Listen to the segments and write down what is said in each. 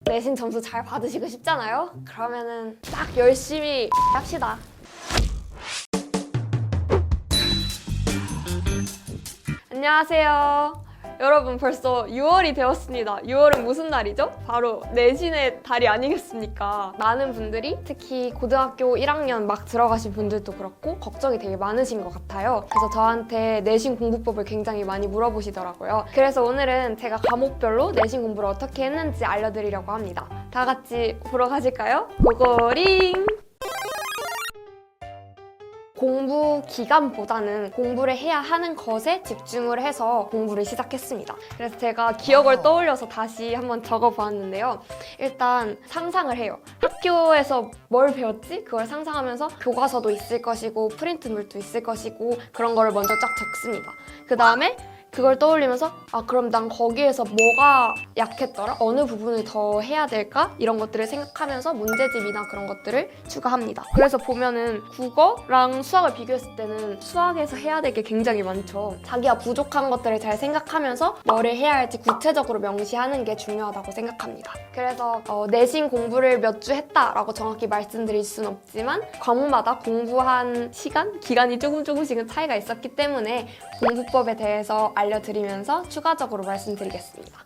내신 점수 잘 받으시고 싶잖아요? 그러면은 딱 열심히 합시다. 안녕하세요. 여러분 벌써 6월이 되었습니다. 6월은 무슨 날이죠? 바로 내신의 달이 아니겠습니까? 많은 분들이 특히 고등학교 1학년 막 들어가신 분들도 그렇고 걱정이 되게 많으신 것 같아요. 그래서 저한테 내신 공부법을 굉장히 많이 물어보시더라고요. 그래서 오늘은 제가 과목별로 내신 공부를 어떻게 했는지 알려드리려고 합니다. 다 같이 보러 가실까요? 고고링! 공부 기간보다는 공부를 해야 하는 것에 집중을 해서 공부를 시작했습니다. 그래서 제가 기억을 떠올려서 다시 한번 적어보았는데요. 일단 상상을 해요. 학교에서 뭘 배웠지? 그걸 상상하면서 교과서도 있을 것이고 프린트물도 있을 것이고 그런 거를 먼저 쫙 적습니다. 그 다음에 그걸 떠올리면서 그럼 난 거기에서 뭐가 약했더라? 어느 부분을 더 해야 될까? 이런 것들을 생각하면서 문제집이나 그런 것들을 추가합니다. 그래서 보면은 국어랑 수학을 비교했을 때는 수학에서 해야 될 게 굉장히 많죠. 자기가 부족한 것들을 잘 생각하면서 뭐를 해야 할지 구체적으로 명시하는 게 중요하다고 생각합니다. 그래서 내신 공부를 몇 주 했다라고 정확히 말씀드릴 수는 없지만 과목마다 공부한 시간, 기간이 조금씩은 차이가 있었기 때문에 공부법에 대해서 알려드리면서 추가적으로 말씀드리겠습니다.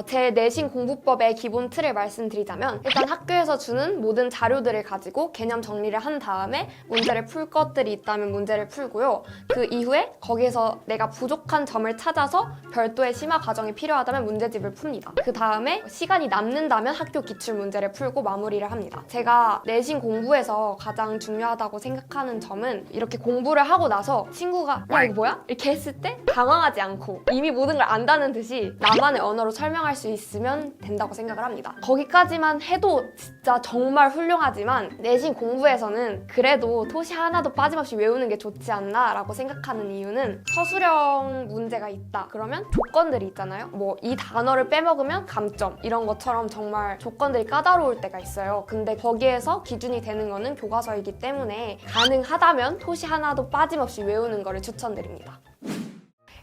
제 내신 공부법의 기본 틀을 말씀드리자면 일단 학교에서 주는 모든 자료들을 가지고 개념 정리를 한 다음에 문제를 풀 것들이 있다면 문제를 풀고요. 그 이후에 거기에서 내가 부족한 점을 찾아서 별도의 심화 과정이 필요하다면 문제집을 풉니다. 그 다음에 시간이 남는다면 학교 기출 문제를 풀고 마무리를 합니다. 제가 내신 공부에서 가장 중요하다고 생각하는 점은 이렇게 공부를 하고 나서 친구가 야 이거 뭐야? 이렇게 했을 때 당황하지 않고 이미 모든 걸 안다는 듯이 나만의 언어로 설명할 수 있으면 된다고 생각을 합니다. 거기까지만 해도 진짜 정말 훌륭하지만 내신 공부에서는 그래도 토시 하나도 빠짐없이 외우는 게 좋지 않나 라고 생각하는 이유는 서술형 문제가 있다. 그러면 조건들이 있잖아요. 뭐 이 단어를 빼먹으면 감점 이런 것처럼 정말 조건들이 까다로울 때가 있어요. 근데 거기에서 기준이 되는 거는 교과서이기 때문에 가능하다면 토시 하나도 빠짐없이 외우는 거를 추천드립니다.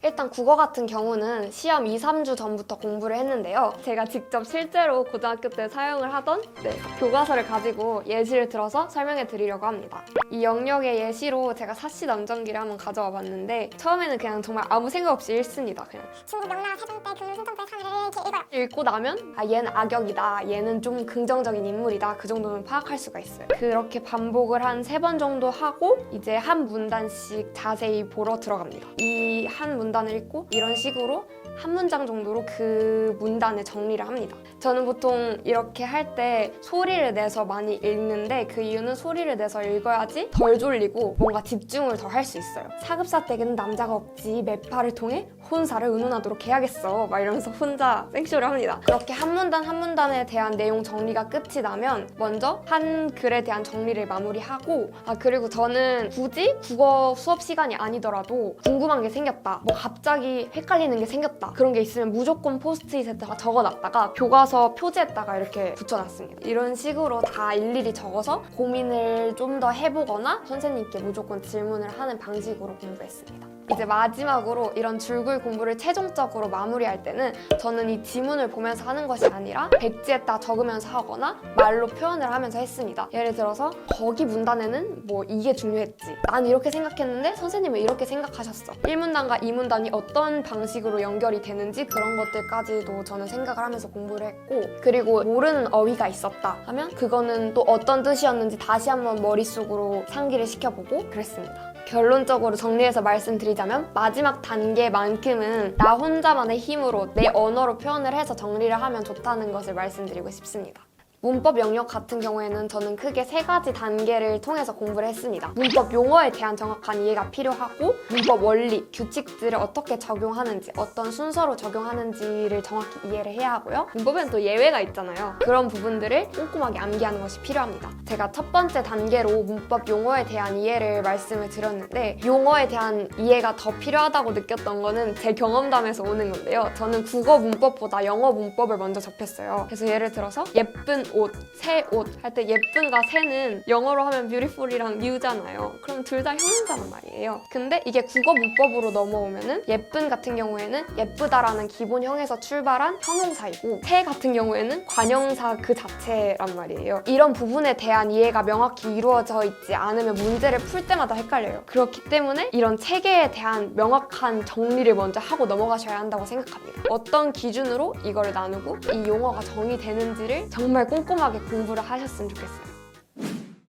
일단 국어 같은 경우는 시험 2-3주 전부터 공부를 했는데요. 제가 직접 실제로 고등학교 때 사용을 하던 교과서를 가지고 예시를 들어서 설명해 드리려고 합니다. 이 영역의 예시로 제가 사시 남정기를 한번 가져와 봤는데 처음에는 그냥 정말 아무 생각 없이 읽습니다. 그냥 중국 명나라 세종 때 금은 순정 때 사늘을 이렇게 읽어요. 읽고 나면 얘는 악역이다, 얘는 좀 긍정적인 인물이다 그 정도는 파악할 수가 있어요. 그렇게 반복을 한 3번 정도 하고 이제 한 문단씩 자세히 보러 들어갑니다. 이 한 문단을 읽고 이런 식으로 한 문장 정도로 그 문단을 정리를 합니다. 저는 보통 이렇게 할 때 소리를 내서 많이 읽는데 그 이유는 소리를 내서 읽어야지 덜 졸리고 뭔가 집중을 더 할 수 있어요. 사급사댁에는 남자가 없지 매파를 통해 혼사를 의논하도록 해야겠어 막 이러면서 혼자 생쇼를 합니다. 그렇게 한 문단 한 문단에 대한 내용 정리가 끝이 나면 먼저 한 글에 대한 정리를 마무리하고 그리고 저는 굳이 국어 수업 시간이 아니더라도 궁금한 게 생겼다, 뭐 갑자기 헷갈리는 게 생겼다 그런 게 있으면 무조건 포스트잇에다가 적어놨다가 교과서 표지에다가 이렇게 붙여놨습니다. 이런 식으로 다 일일이 적어서 고민을 좀 더 해보거나 선생님께 무조건 질문을 하는 방식으로 공부했습니다. 이제 마지막으로 이런 줄글 공부를 최종적으로 마무리할 때는 저는 이 지문을 보면서 하는 것이 아니라 백지에다 적으면서 하거나 말로 표현을 하면서 했습니다. 예를 들어서 거기 문단에는 뭐 이게 중요했지, 난 이렇게 생각했는데 선생님은 이렇게 생각하셨어, 1문단과 2문단이 어떤 방식으로 연결이 되는지 그런 것들까지도 저는 생각을 하면서 공부를 했고, 그리고 모르는 어휘가 있었다 하면 그거는 또 어떤 뜻이었는지 다시 한번 머릿속으로 상기를 시켜보고 그랬습니다. 결론적으로 정리해서 말씀드리자면 마지막 단계만큼은 나 혼자만의 힘으로 내 언어로 표현을 해서 정리를 하면 좋다는 것을 말씀드리고 싶습니다. 문법 영역 같은 경우에는 저는 크게 3가지 단계를 통해서 공부를 했습니다. 문법 용어에 대한 정확한 이해가 필요하고 문법 원리, 규칙들을 어떻게 적용하는지, 어떤 순서로 적용하는지를 정확히 이해를 해야 하고요. 문법에는 또 예외가 있잖아요. 그런 부분들을 꼼꼼하게 암기하는 것이 필요합니다. 제가 첫 번째 단계로 문법 용어에 대한 이해를 말씀을 드렸는데 용어에 대한 이해가 더 필요하다고 느꼈던 거는 제 경험담에서 오는 건데요. 저는 국어 문법보다 영어 문법을 먼저 접했어요. 그래서 예를 들어서 예쁜 옷, 새 옷 할 때 예쁜과 새는 영어로 하면 beautiful이랑 new잖아요. 그럼 둘 다 형용사란 말이에요. 근데 이게 국어 문법으로 넘어오면은 예쁜 같은 경우에는 예쁘다라는 기본형에서 출발한 형용사이고 새 같은 경우에는 관형사 그 자체란 말이에요. 이런 부분에 대한 이해가 명확히 이루어져 있지 않으면 문제를 풀 때마다 헷갈려요. 그렇기 때문에 이런 체계에 대한 명확한 정리를 먼저 하고 넘어가셔야 한다고 생각합니다. 어떤 기준으로 이거를 나누고 이 용어가 정의되는지를 정말 꼼꼼하게 공부를 하셨으면 좋겠어요.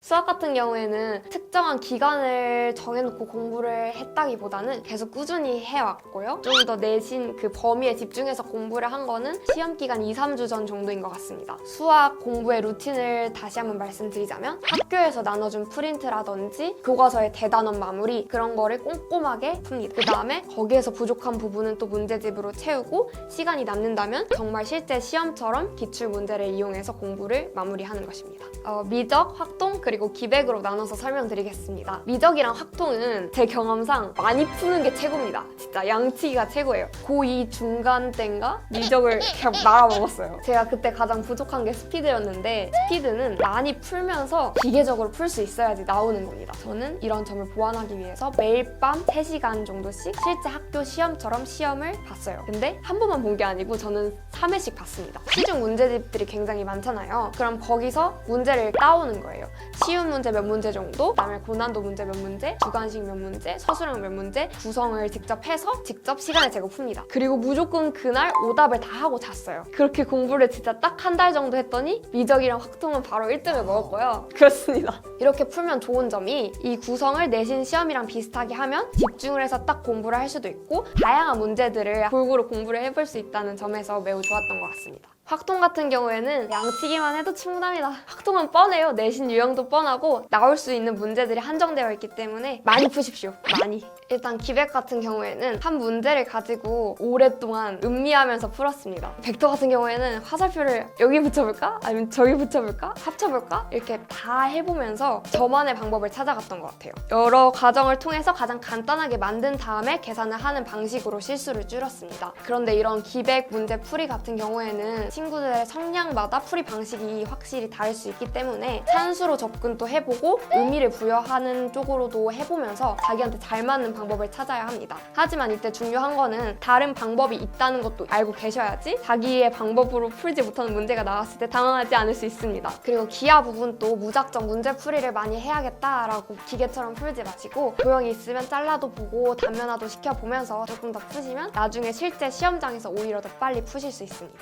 수학 같은 경우에는 특정한 기간을 정해놓고 공부를 했다기보다는 계속 꾸준히 해왔고요. 좀 더 내신 그 범위에 집중해서 공부를 한 거는 시험 기간 2, 3주 전 정도인 것 같습니다. 수학 공부의 루틴을 다시 한번 말씀드리자면 학교에서 나눠준 프린트라든지 교과서의 대단원 마무리 그런 거를 꼼꼼하게 풉니다. 그 다음에 거기에서 부족한 부분은 또 문제집으로 채우고 시간이 남는다면 정말 실제 시험처럼 기출 문제를 이용해서 공부를 마무리하는 것입니다. 미적, 확통, 그리고 기백으로 나눠서 설명드리겠습니다. 미적이랑 확통은 제 경험상 많이 푸는 게 최고입니다. 진짜 양치기가 최고예요. 고2 중간 때인가 미적을 그냥 말아먹었어요. 제가 그때 가장 부족한 게 스피드였는데 스피드는 많이 풀면서 기계적으로 풀 수 있어야지 나오는 겁니다. 저는 이런 점을 보완하기 위해서 매일 밤 3시간 정도씩 실제 학교 시험처럼 시험을 봤어요. 근데 한 번만 본 게 아니고 저는 3회씩 봤습니다. 시중 문제집들이 굉장히 많잖아요. 그럼 거기서 문제를 따오는 거예요. 쉬운 문제 몇 문제 정도, 그다음에 고난도 문제 몇 문제, 주관식 몇 문제, 서술형 몇 문제 구성을 직접 해서 직접 시간을 재고 풉니다. 그리고 무조건 그날 오답을 다 하고 잤어요. 그렇게 공부를 진짜 딱 한 달 정도 했더니 미적이랑 확통은 바로 1등을 먹었고요. 그렇습니다. 이렇게 풀면 좋은 점이 이 구성을 내신 시험이랑 비슷하게 하면 집중을 해서 딱 공부를 할 수도 있고 다양한 문제들을 골고루 공부를 해볼 수 있다는 점에서 매우 좋았던 것 같습니다. 확통 같은 경우에는 양치기만 해도 충분합니다. 확통은 뻔해요. 내신 유형도 뻔하고 나올 수 있는 문제들이 한정되어 있기 때문에 많이 푸십시오. 많이. 일단 기백 같은 경우에는 한 문제를 가지고 오랫동안 음미하면서 풀었습니다. 벡터 같은 경우에는 화살표를 여기 붙여볼까? 아니면 저기 붙여볼까? 합쳐볼까? 이렇게 다 해보면서 저만의 방법을 찾아갔던 것 같아요. 여러 과정을 통해서 가장 간단하게 만든 다음에 계산을 하는 방식으로 실수를 줄였습니다. 그런데 이런 기백 문제 풀이 같은 경우에는 친구들의 성향마다 풀이 방식이 확실히 다를 수 있기 때문에 산수로 접근도 해보고 의미를 부여하는 쪽으로도 해보면서 자기한테 잘 맞는 방법을 찾아야 합니다. 하지만 이때 중요한 거는 다른 방법이 있다는 것도 알고 계셔야지 자기의 방법으로 풀지 못하는 문제가 나왔을 때 당황하지 않을 수 있습니다. 그리고 기하 부분도 무작정 문제 풀이를 많이 해야겠다라고 기계처럼 풀지 마시고 도형이 있으면 잘라도 보고 단면화도 시켜보면서 조금 더 푸시면 나중에 실제 시험장에서 오히려 더 빨리 푸실 수 있습니다.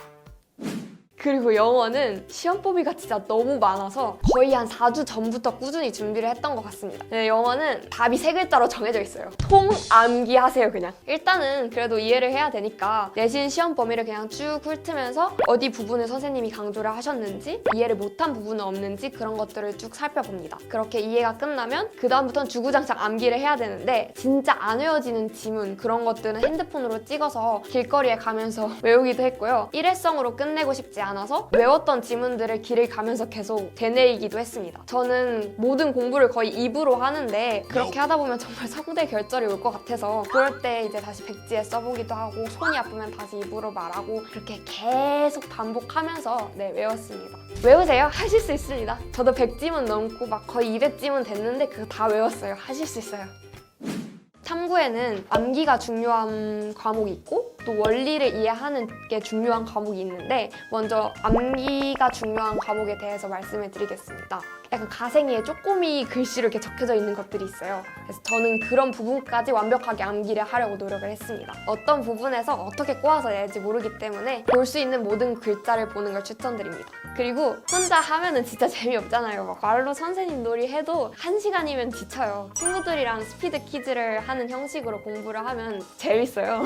그리고 영어는 시험범위가 진짜 너무 많아서 거의 한 4주 전부터 꾸준히 준비를 했던 것 같습니다. 네, 영어는 답이 3글자로 정해져 있어요. 통 암기하세요 그냥. 일단은 그래도 이해를 해야 되니까 내신 시험 범위를 그냥 쭉 훑으면서 어디 부분을 선생님이 강조를 하셨는지 이해를 못한 부분은 없는지 그런 것들을 쭉 살펴봅니다. 그렇게 이해가 끝나면 그 다음부터는 주구장창 암기를 해야 되는데 진짜 안 외워지는 지문 그런 것들은 핸드폰으로 찍어서 길거리에 가면서 외우기도 했고요. 일회성으로 끝내고 싶지 않아서 외웠던 지문들을 길을 가면서 계속 되뇌이기도 했습니다. 저는 모든 공부를 거의 입으로 하는데 그렇게 하다 보면 정말 성대 결절이 올 것 같아서 그럴 때 이제 다시 백지에 써보기도 하고 손이 아프면 다시 입으로 말하고 그렇게 계속 반복하면서 외웠습니다. 외우세요. 하실 수 있습니다. 저도 100지문 넘고 막 거의 200지문 됐는데 그거 다 외웠어요. 하실 수 있어요. 탐구에는 암기가 중요한 과목이 있고 또 원리를 이해하는 게 중요한 과목이 있는데 먼저 암기가 중요한 과목에 대해서 말씀을 드리겠습니다. 약간 가생이에 쪼꼬미 글씨로 이렇게 적혀져 있는 것들이 있어요. 그래서 저는 그런 부분까지 완벽하게 암기를 하려고 노력을 했습니다. 어떤 부분에서 어떻게 꼬아서 낼지 모르기 때문에 볼 수 있는 모든 글자를 보는 걸 추천드립니다. 그리고 혼자 하면은 진짜 재미없잖아요. 막 말로 선생님 놀이 해도 1시간이면 지쳐요. 친구들이랑 스피드 퀴즈를 하는 형식으로 공부를 하면 재밌어요.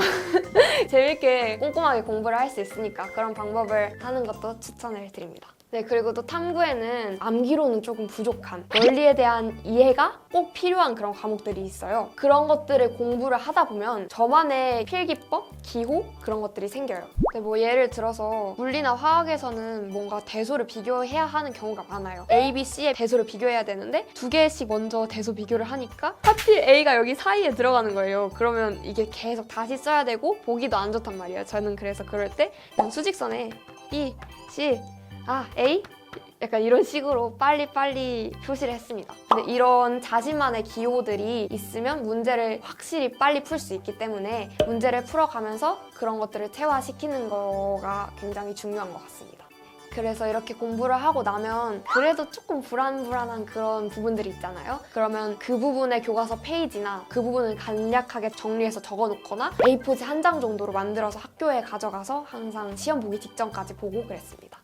재밌게 꼼꼼하게 공부를 할 수 있으니까 그런 방법을 하는 것도 추천을 드립니다. 네, 그리고 또 탐구에는 암기로는 조금 부족한 원리에 대한 이해가 꼭 필요한 그런 과목들이 있어요. 그런 것들을 공부를 하다 보면 저만의 필기법, 기호 그런 것들이 생겨요. 뭐 예를 들어서 물리나 화학에서는 뭔가 대소를 비교해야 하는 경우가 많아요. A, B, C의 대소를 비교해야 되는데 2개씩 먼저 대소 비교를 하니까 하필 A가 여기 사이에 들어가는 거예요. 그러면 이게 계속 다시 써야 되고 보기도 안 좋단 말이에요. 저는 그래서 그럴 때 그냥 수직선에 B, C A 약간 이런 식으로 빨리빨리 표시를 했습니다. 근데 이런 자신만의 기호들이 있으면 문제를 확실히 빨리 풀 수 있기 때문에 문제를 풀어가면서 그런 것들을 체화시키는 거가 굉장히 중요한 것 같습니다. 그래서 이렇게 공부를 하고 나면 그래도 조금 불안불안한 그런 부분들이 있잖아요. 그러면 그 부분의 교과서 페이지나 그 부분을 간략하게 정리해서 적어놓거나 A4지 한 장 정도로 만들어서 학교에 가져가서 항상 시험 보기 직전까지 보고 그랬습니다.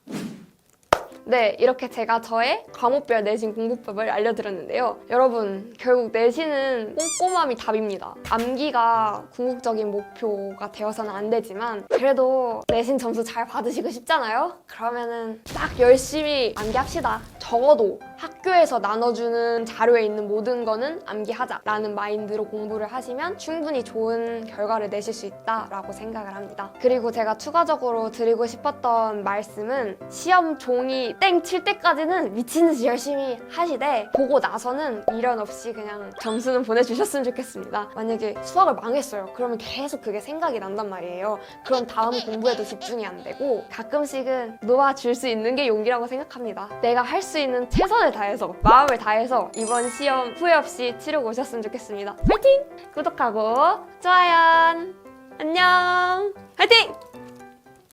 네, 이렇게 제가 저의 과목별 내신 공부법을 알려드렸는데요. 여러분, 결국 내신은 꼼꼼함이 답입니다. 암기가 궁극적인 목표가 되어서는 안 되지만 그래도 내신 점수 잘 받으시고 싶잖아요? 그러면은 딱 열심히 암기합시다. 적어도 학교에서 나눠주는 자료에 있는 모든 거는 암기하자라는 마인드로 공부를 하시면 충분히 좋은 결과를 내실 수 있다라고 생각을 합니다. 그리고 제가 추가적으로 드리고 싶었던 말씀은 시험 종이 땡 칠 때까지는 미친 듯이 열심히 하시되 보고 나서는 미련 없이 그냥 점수는 보내주셨으면 좋겠습니다. 만약에 수학을 망했어요. 그러면 계속 그게 생각이 난단 말이에요. 그럼 다음 공부에도 집중이 안 되고 가끔씩은 놓아줄 수 있는 게 용기라고 생각합니다. 내가 할 수 있는 최선을 다해서 마음을 다해서 이번 시험 후회 없이 치르고 오셨으면 좋겠습니다. 파이팅! 구독하고 좋아요! 안녕!